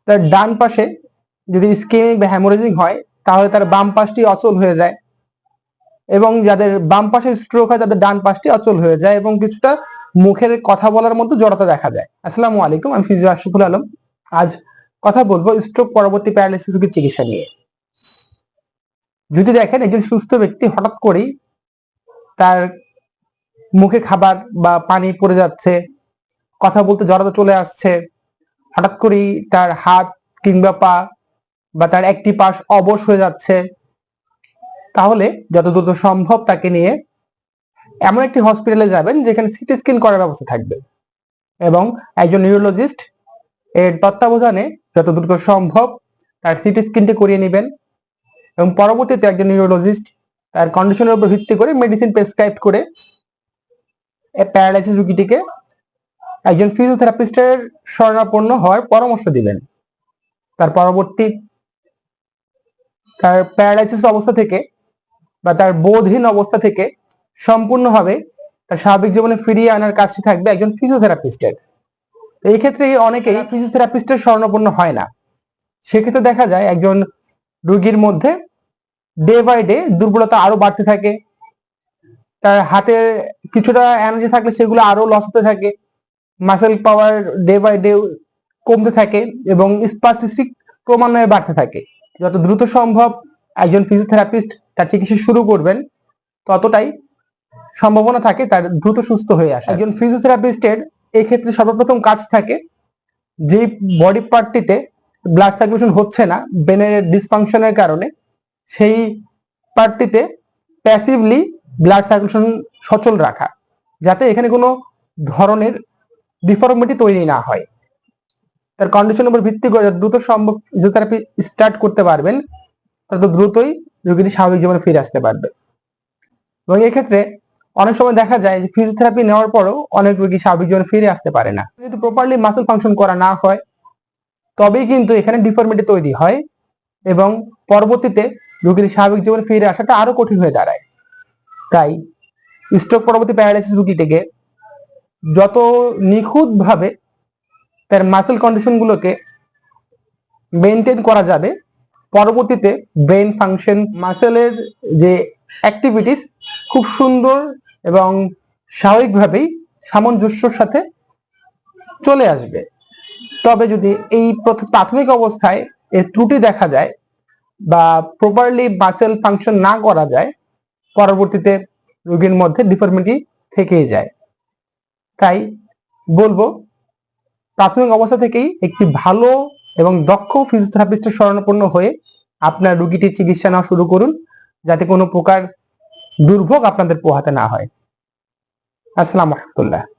তার ডান পাশে যদি ইসকেমিক বা হ্যামোরেজিং হয় তাহলে তার বাম পাশটি অচল হয়ে যায়, এবং যাদের বাম পাশে স্ট্রোক হয় তাদের ডান পাশটি অচল হয়ে যায় এবং কিছুটা মুখের কথা বলার মতো জড়তা দেখা যায়। আসসালামু আলাইকুম, আমি ফিজিও আশরাফুল আলম। আজ কথা বলবো স্ট্রোক পরবর্তী প্যারালাইসিস রোগীর চিকিৎসা নিয়ে। যদি দেখেন একজন সুস্থ ব্যক্তি হঠাৎ করেই তার মুখে খাবার বা পানি পড়ে যাচ্ছে, কথা বলতে জড়তা চলে আসছে, হঠাৎ করেই তার হাত কিংবা পা বা তার একটি পাশ অবশ হয়ে যাচ্ছে, তাহলে যত দ্রুত সম্ভব তাকে নিয়ে এমন একটি হসপিটালে যাবেন যেখানে সিটি স্ক্যান করার ব্যবস্থা থাকবে এবং একজন নিউরোলজিস্ট এর তত্ত্বাবধানে যত দ্রুত সম্ভব তার সিটি স্ক্যানটি করিয়ে নেবেন এবং পরবর্তীতে একজন নিউরোলজিস্ট তার কন্ডিশনের উপর ভিত্তি করে মেডিসিন প্রেসক্রাইব করে প্যারালাইসিস রোগীটিকে একজন ফিজিওথেরাপিস্টের শরণাপন্ন হওয়ার পরামর্শ দিলেন। তার পরবর্তী তার প্যারালাইসিস অবস্থা থেকে বা তার বোধহীন অবস্থা থেকে সম্পূর্ণভাবে তার স্বাভাবিক জীবনে ফিরিয়ে আনার কাজটি থাকবে একজন ফিজিওথেরাপিস্টের। এই ক্ষেত্রে অনেকেই ফিজিওথেরাপিস্টের শরণাপন্ন হয় না। সেক্ষেত্রে দেখা যায় একজন রোগীর মধ্যে ডে বাই ডে দুর্বলতা আরো বাড়তে থাকে, তার হাতে কিছুটা এনার্জি থাকলে সেগুলো আরো লস হতে থাকে, muscle power day by day কমতে থাকে এবং স্পাস্টিসিক ক্রমান্বয়ে বাড়তে থাকে। যত দ্রুত সম্ভব একজন ফিজিওথেরাপিস্ট তার চিকিৎসা শুরু করবেন ততটাই সম্ভাবনা থাকে তার দ্রুত সুস্থ হয়ে আসা। একজন ফিজিওথেরাপিস্টের এই ক্ষেত্রে সর্বপ্রথম কাজ থাকে যে বডি পার্টটিতে ব্লাড সার্কুলেশন হচ্ছে না ব্রেনের ডিসফাংশনের কারণে, সেই পার্টটিতে প্যাসিভলি ব্লাড সার্কুলেশন সচল রাখা, যাতে এখানে কোনো ধরনের ডিফর্মিটি তৈরি না হয়। তার কন্ডিশনের উপর ভিত্তি করে দ্রুত সম্ভব ফিজিওথেরাপি স্টার্ট করতে পারবেন তত দ্রুতই রোগীটি স্বাভাবিক জীবনে ফিরে আসতে পারবে। এবং এক্ষেত্রে অনেক সময় দেখা যায় যে ফিজিওথেরাপি নেওয়ার পরও অনেক রোগী স্বাভাবিক জীবনে ফিরে আসতে পারে না। যদি প্রপারলি মাসল ফাংশন করা না হয় তবেই কিন্তু এখানে ডিফর্মিটি তৈরি হয় এবং পরবর্তীতে রোগীর স্বাভাবিক জীবনে ফিরে আসাটা আরো কঠিন হয়ে দাঁড়ায়। তাই স্ট্রোক পরবর্তী প্যারালাইসিস রোগীটিকে যত নিখুঁত ভাবে তার মাসেল কন্ডিশন গুলোকে মেনটেন করা যাবে, পরবর্তীতে ব্রেন ফাংশন মাসেলের যে অ্যাক্টিভিটিস খুব সুন্দর এবং স্বাভাবিকভাবেই সামঞ্জস্যর সাথে চলে আসবে। তবে যদি এই প্রাথমিক অবস্থায় এর ত্রুটি দেখা যায় বা প্রপারলি মাসেল ফাংশন না করা যায়, পরবর্তীতে রোগীর মধ্যে ডিফর্মিটি থেকেই যায়। তাই বলবো প্রাথমিক অবস্থা থেকেই একটি ভালো এবং দক্ষ ফিজিওথেরাপিস্টের শরণাপন্ন হয়ে আপনার রোগীটির চিকিৎসা নেওয়া শুরু করুন, যাতে কোনো প্রকার দুর্ভোগ আপনাদের পোহাতে না হয়। আসসালামু আলাইকুম।